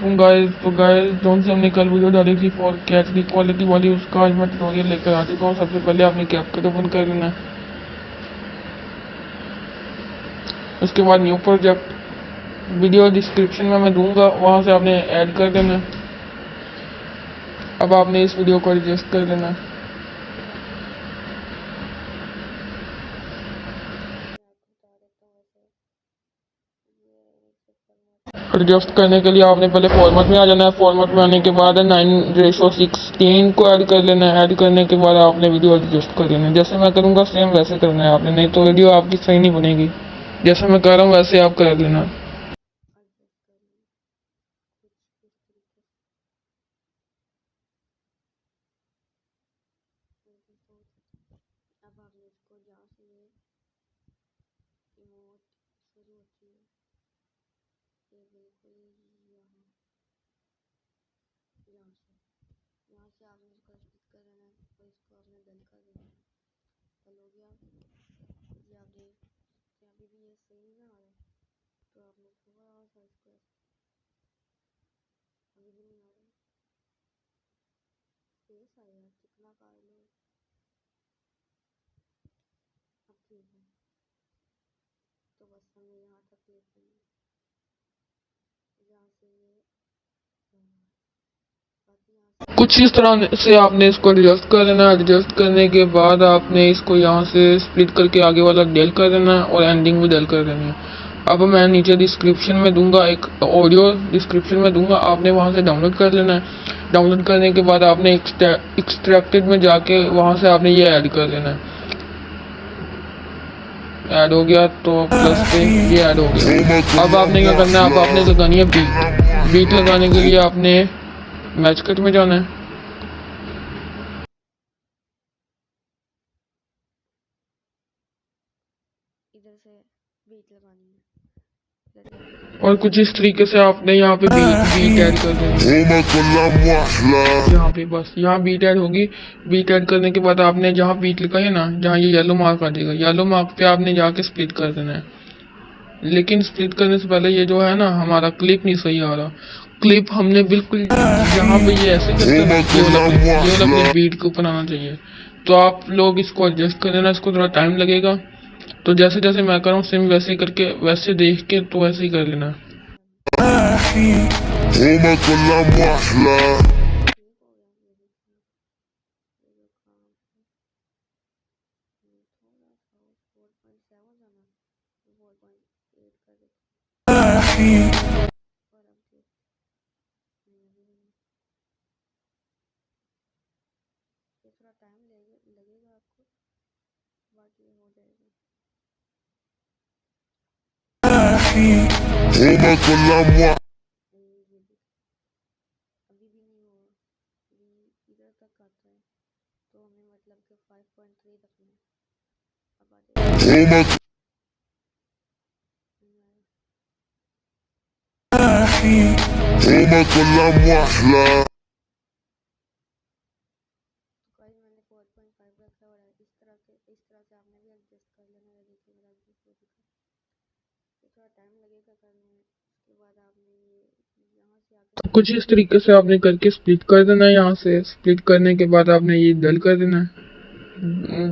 वालेकुम गाइस। तो guys zone से हमने कल वीडियो डाली थी 4K HD क्वालिटी वाली, उसका आज मैं ट्यूटोरियल लेकर आ चुका हूँ। सबसे पहले आपने कैपकट ओपन कर लेना है, उसके बाद न्यू प्रोजेक्ट, वीडियो डिस्क्रिप्शन में मैं दूंगा, वहाँ से आपने ऐड कर देना है। अब आपने इस वीडियो को एडजस्ट कर लेना है। एडजस्ट करने के लिए आपने पहले फॉर्मेट में आ जाना है। फॉर्मेट में आने के बाद 9:16 को ऐड कर लेना है। ऐड करने के बाद आपने वीडियो एडजस्ट कर लेना है। जैसे मैं करूँगा सेम वैसे करना है आपने, नहीं तो वीडियो आपकी सही नहीं बनेगी। जैसे मैं कर रहा हूँ वैसे आप कर लेना। अब आपने इसको जहाँ से ये रिमोट शुरू होती है, ये बिल्कुल यहाँ से आपने इसको स्टिक कर देना है और इसको आपने डल कर देना है। डल हो गया। ये आप देख सकते हैं अभी भी ये सही नहीं आ रहा है, तो आपने थोड़ा सा इसको अभी भी नहीं आ रहा है, फेस आएगा कितना कर लो। अब ठीक है, तो बस हमें यहाँ तक लेते हैं, यहाँ से ये कुछ इस तरह से आपने इसको एडजस्ट कर लेना। एडजस्ट करने के बाद आपने इसको यहाँ से स्प्लिट करके आगे वाला डेल कर देना है और एंडिंग भी डेल कर देनी है। अब मैं नीचे डिस्क्रिप्शन में दूंगा, एक ऑडियो डिस्क्रिप्शन में दूंगा, आपने वहाँ से डाउनलोड कर लेना है। डाउनलोड करने के बाद आपने एक्सट्रैक्टेड में जाके वहाँ से आपने ये ऐड कर देना है। ऐड हो गया तो प्लस पे ये ऐड हो गया। अब आपने क्या करना है, अब आपने लगानी है बीट। बीट लगाने के लिए आपने मैच कट में जाना है इधर से बीट लगानी है। और कुछ इस तरीके से आपने यहाँ पे बीट ऐड कर देनी है। यहाँ पे बस यहाँ बीट ऐड होगी। बीट ऐड करने के बाद आपने जहाँ बीट लिखा है ना, जहाँ ये येलो मार्क आ जाएगा, येलो मार्क पे आपने जाके स्प्लिट कर देना है। लेकिन स्प्लिट करने से पहले ये जो है ना, हमारा क्लिप नहीं सही आ रहा। क्लिप हमने बिल्कुल यहाँ पे ये ऐसे करके ये वाला बीट के ऊपर आना चाहिए। तो आप लोग इसको एडजस्ट कर देना, इसको थोड़ा टाइम लगेगा। तो जैसे जैसे मैं कर रहा हूँ सेम वैसे ही करके, वैसे देख के तो वैसे ही कर लेना। थोड़ा टाइम लगेगा आपको, बाकी हो जाएगा। अभी भी नहीं हुआ, अभी इधर तक आता है, तो हमें मतलब कि 5.3 रखना है। अब आ जाएगा। मैंने 4.5 रखा और इस तरह से आपने भी एडजस्ट कर लेना। देखिए मेरा एडजस्ट हो चुका है, तो थोड़ा टाइम लगेगा करने में। उसके बाद आपने ये यहाँ से आकर कुछ इस तरीके से आपने करके स्प्लिट कर देना है। यहाँ से स्प्लिट करने के बाद आपने ये डल कर देना है।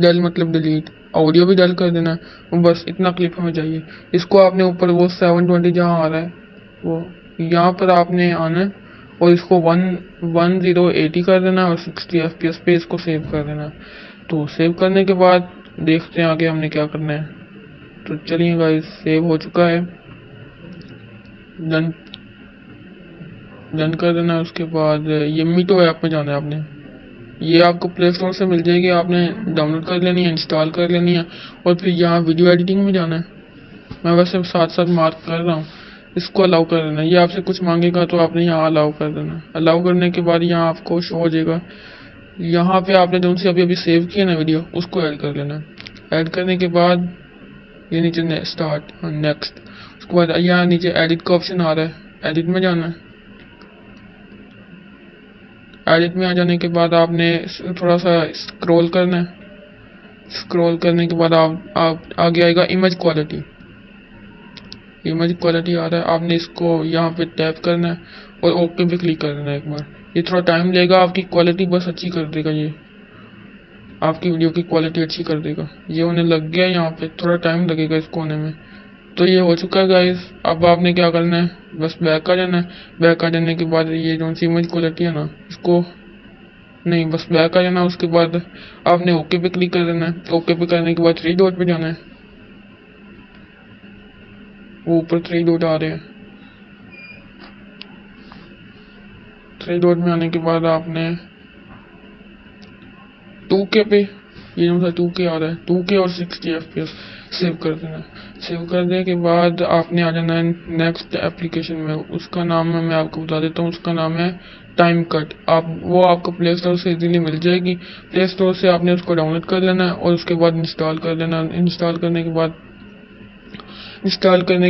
डल मतलब डिलीट। ऑडियो भी डल कर देना है। बस इतना क्लिप हमें चाहिए। इसको आपने ऊपर वो 720 जहाँ आ रहा है वो यहाँ पर आपने आना है और इसको 1080 कर देना और 60 FPS पे इसको सेव कर देना। तो सेव करने के बाद देखते हैं आगे हमने क्या करना है। तो चलिए गाइस, सेव हो चुका है, डन डन कर देना। उसके बाद ये मीटो ऐप में जाना है आपने। ये आपको प्ले स्टोर से मिल जाएगी, आपने डाउनलोड कर लेनी है, इंस्टॉल कर लेनी है और फिर यहाँ वीडियो एडिटिंग में जाना है। मैं वैसे साथ साथ मार्क कर रहा हूँ, इसको अलाउ कर देना। ये आपसे कुछ मांगेगा तो आपने यहाँ अलाउ कर देना। अलाउ करने के बाद यहाँ आपको शो हो जाएगा। यहाँ पे आपने जो सी अभी सेव किया ना वीडियो, उसको ऐड कर लेना। ऐड करने के बाद ये नीचे स्टार्ट नेक्स्ट, उसके बाद यहाँ नीचे एडिट का ऑप्शन आ रहा है, एडिट में जाना है। एडिट में आ जाने के बाद आपने थोड़ा सा स्क्रॉल करना है। स्क्रॉल करने के बाद आप आगे आएगा इमेज क्वालिटी। इमेज क्वालिटी आ रहा है, आपने इसको यहाँ पे टैप करना है और ओके पे क्लिक कर देना एक बार। ये थोड़ा टाइम लेगा, आपकी क्वालिटी बस अच्छी कर देगा, ये आपकी वीडियो की क्वालिटी अच्छी कर देगा। ये होने लग गया, यहाँ पे थोड़ा टाइम लगेगा इसको होने में। तो ये हो चुका है गाइस। अब आपने क्या करना है, बस बैक आ जाना है। बैक आ जाने के बाद ये जो सी इमेज क्वालिटी है ना, इसको नहीं, बस बैक आ जाना। उसके बाद आपने ओके पे क्लिक कर देना है। ओके पे करने के बाद थ्री डॉट पे जाना है। वो ऊपर थ्री डॉट आ रहे हैं। थ्री डॉट में आने के बाद आपने 2K पे, ये जो सा 2K आ रहा है, 2K और 60 FPS सेव कर देना है। सेव करने के बाद आपने आ जाना है नेक्स्ट एप्लीकेशन में। उसका नाम है, मैं आपको बता देता हूँ, उसका नाम है टाइम कट। वो आपको प्ले स्टोर से इजीली मिल जाएगी। प्ले स्टोर से आपने उसको डाउनलोड कर लेना है और उसके बाद इंस्टॉल कर लेना। इंस्टॉल करने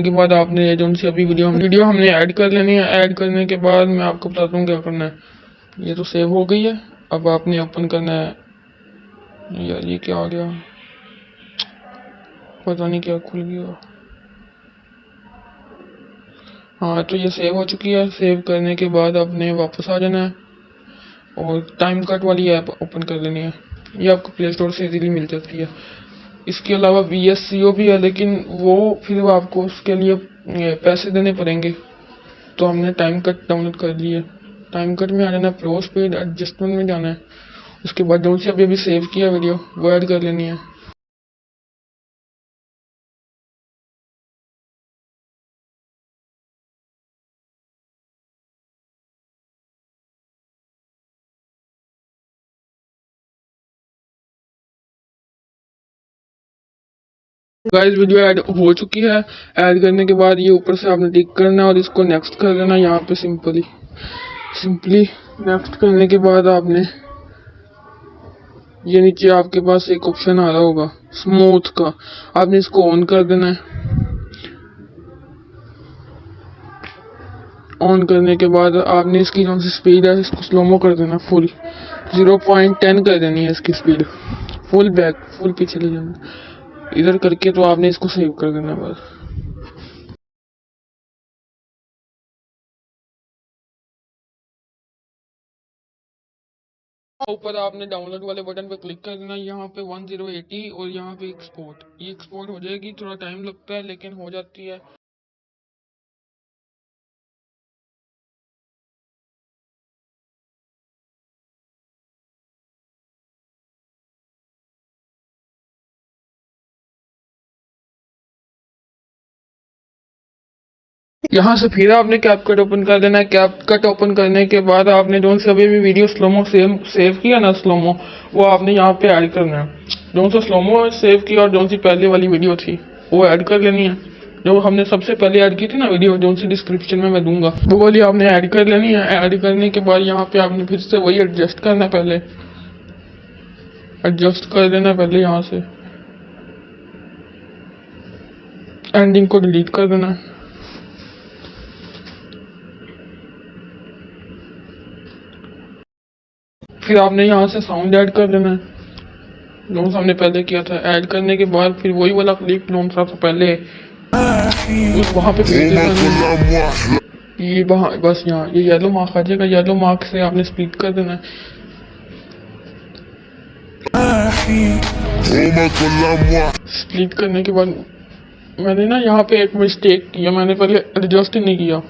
के बाद आपने ये जो सी अभी वीडियो हमने ऐड कर लेनी है। ऐड करने के बाद मैं आपको बताता हूँ क्या करना है। ये तो सेव हो गई है। अब आपने ओपन करना है। यार ये क्या आ गया, पता नहीं क्या खुल गया। हाँ, तो ये सेव हो चुकी है। सेव करने के बाद आपने वापस आ जाना है और टाइम कट वाली ऐप ओपन कर लेनी है। ये आपको प्ले स्टोर से इजीली मिल जाती है। इसके अलावा VSCO भी है, लेकिन वो फिर आपको उसके लिए पैसे देने पड़ेंगे। तो हमने टाइम कट डाउनलोड कर लिए। टाइम कट में आ जाना है, प्रो स्पीड एडजस्टमेंट में जाना है। उसके बाद जो सी अभी सेव किया वीडियो वो ऐड कर लेनी है। गाइस वीडियो ऐड हो चुकी है। ऐड करने के बाद ये ऊपर से आपने टिक करना है और इसको नेक्स्ट कर देना। यहाँ पे सिंपली नेक्स्ट करने के बाद आपने ये नीचे आपके पास एक ऑप्शन आ रहा होगा स्मूथ का, आपने इसको ऑन कर देना है। ऑन करने के बाद आपने इसकी जो सी स्पीड है इसको स्लोमो कर देना, फुल 0.10 कर देनी है इसकी स्पीड। फुल पीछे ले जाना इधर करके। तो आपने इसको सेव कर देना बस। ऊपर आपने डाउनलोड वाले बटन पे क्लिक कर देना। यहाँ पे 1080 और यहाँ पे एक्सपोर्ट, ये एक्सपोर्ट हो जाएगी। थोड़ा टाइम लगता है लेकिन हो जाती है। यहाँ से फिर आपने कैपकट ओपन कर देना है। कैपकट ओपन करने के बाद आपने जो से अभी भी वीडियो स्लोमो सेव किया ना, स्लोमो, वो आपने यहाँ पे ऐड करना है। जो सा स्लोमो सेव किया और जो सी पहले वाली वीडियो थी वो ऐड कर लेनी है। जो हमने सबसे पहले ऐड की थी ना वीडियो, जो सी डिस्क्रिप्शन में मैं दूंगा, वो वाली आपने ऐड कर लेनी है। ऐड करने के बाद यहाँ पे आपने फिर से वही एडजस्ट करना है। पहले एडजस्ट कर देना पहले, यहाँ से एंडिंग को डिलीट कर देना है। फिर आपने यहाँ से साउंड ऐड कर देना है, जो हमने पहले किया था। ऐड करने के बाद फिर वही वाला क्लिप जो सा पहले वहाँ पे ये वहाँ बस यहाँ ये येलो मार्क आ जाएगा। येलो मार्क से आपने स्प्लिट कर देना है। स्प्लिट करने के बाद मैंने ना यहाँ पे एक मिस्टेक किया, मैंने पहले एडजस्ट नहीं किया।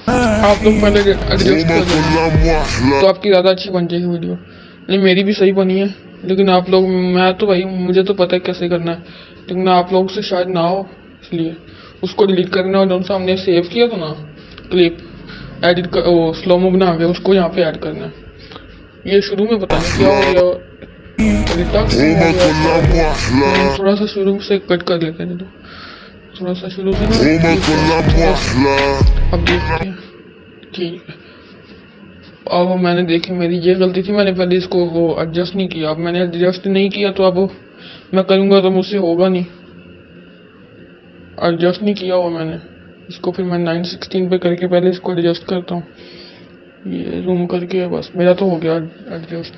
आप लोग पहले एडजस्ट कर देना तो आपकी ज़्यादा अच्छी बन जाएगी वीडियो। नहीं, मेरी भी सही बनी है, लेकिन आप लोग, मैं तो भाई मुझे तो पता है कैसे करना है, लेकिन आप लोग से शायद ना हो, इसलिए उसको डिलीट करना। और जो सा हमने सेव किया था ना क्लिप, एडिट कर वो स्लोमो बना के उसको यहाँ पे ऐड करना है। ये शुरू में पता नहीं क्या हो गया, थोड़ा सा शुरू से कट कर लेते हैं। थोड़ा सा शुरू से अब देखते हैं। ठीक है, अब मैंने देखी मेरी ये गलती थी, मैंने पहले इसको वो एडजस्ट नहीं किया। अब मैंने एडजस्ट नहीं किया तो अब मैं करूँगा तो मुझसे होगा नहीं। एडजस्ट नहीं किया हुआ मैंने इसको, फिर मैं 9:16 पे करके पहले इसको एडजस्ट करता हूँ। ये जूम करके बस मेरा तो हो गया एडजस्ट।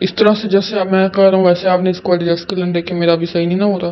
इस तरह से जैसे अब मैं कर रहा हूँ वैसे आपने इसको एडजस्ट कर लेना। देखिए मेरा भी सही नहीं ना हो रहा,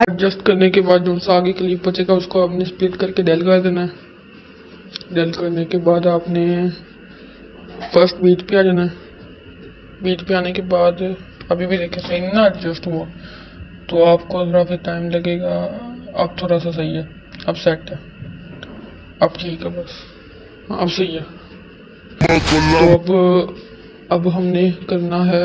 एडजस्ट करने के बाद जो सा आगे क्लिप बचेगा उसको आपने स्प्लिट करके डेल कर देना है। डेल करने के बाद आपने फर्स्ट बीट पे आ जाना है। बीट पे आने के बाद अभी भी देखें सही नहीं ना एडजस्ट हुआ, तो आपको थोड़ा फिर टाइम लगेगा। अब थोड़ा सा सही है, अब सेट है, अब ठीक है, बस हाँ, अब सही है। तो अब हमने करना है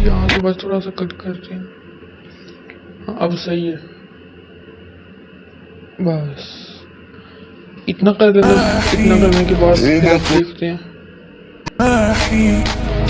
यहाँ से बस थोड़ा सा कट करते हैं। हाँ, अब सही है, बस इतना कर देना। इतना करने के बाद फिर आप देखते हैं।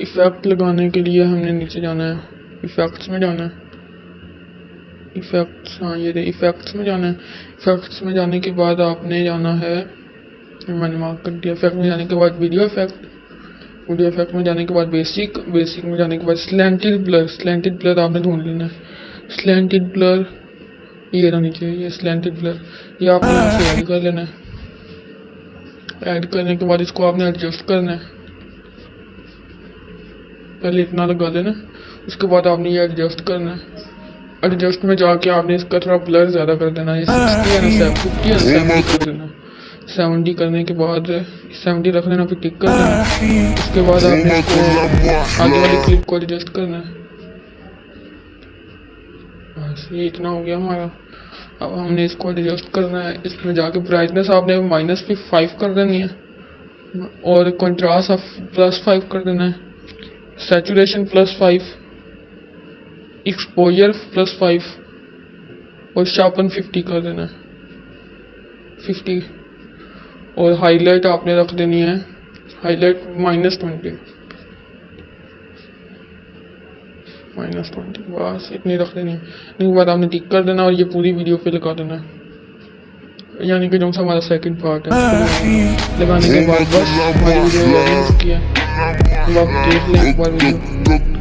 इफेक्ट लगाने के लिए हमने नीचे जाना है, इफेक्ट्स में जाना है। इफेक्ट्स, हाँ ये इफेक्ट्स में जाना है। इफेक्ट्स में जाने के बाद आपने जाना है, मैंने मार्क कर दिया। इफेक्ट में जाने के बाद वीडियो इफेक्ट, वीडियो इफेक्ट में जाने के बाद बेसिक, बेसिक में जाने के बाद स्लैंटेड ब्लर। स्लैंटेड ब्लर आपने ढूंढ लेना है। स्लैंटेड ब्लर ये रहनी चाहिए, ये स्लैंटेड ब्लर ये आपने यहाँ से ऐड कर लेना है। ऐड करने के बाद इसको आपने एडजस्ट करना है। पहले इतना लगा देना, उसके बाद आपने ये एडजस्ट करना है। एडजस्ट में जाके आपने इसका थोड़ा ब्लर ज़्यादा कर देना है। 60 है ना 50 है 70 कर देना। 70 करने के बाद 70 रख लेना, फिर टिक कर देना। उसके बाद आपने इसको आगे वाली क्लिप को एडजस्ट करना है। बस ये इतना हो गया हमारा। अब हमने इसको एडजस्ट करना है। इसमें जाके ब्राइटनेस आपने -5 कर देनी है और कंट्रास्ट आप +5 कर देना है। सैचुरेशन +5, एक्सपोजर +5 और शार्पन 50 कर देना है, 50। और हाईलाइट आपने रख देनी है, हाईलाइट -20, बस इतनी रख देनी है। इसके बाद आपने टिक कर देना और ये पूरी वीडियो पे लगा देना है, यानी कि जो सा हमारा सेकंड पार्ट है उसको लगाने के बाद बस हमारी वीडियो रेडी किया। अब आप देख लें एक बार वीडियो,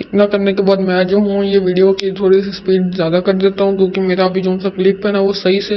इतना करने के बाद मैं जो हूँ ये वीडियो की थोड़ी सी स्पीड ज़्यादा कर देता हूँ, क्योंकि मेरा अभी जो सा क्लिप है ना वो सही से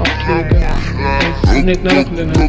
अब ठीक है, हमने इतना रख लेना है।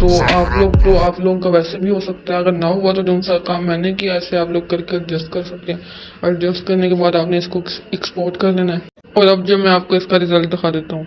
तो आप लोगों का वैसे भी हो सकता है, अगर ना हुआ तो जो सा काम मैंने किया ऐसे आप लोग करके एडजस्ट कर सकते हैं। एडजस्ट करने के बाद आपने इसको एक्सपोर्ट कर लेना है। और अब जो मैं आपको इसका रिजल्ट दिखा देता हूँ।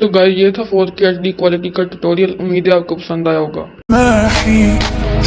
तो गाइस ये था 4K HD क्वालिटी का ट्यूटोरियल। उम्मीद है आपको पसंद आया होगा।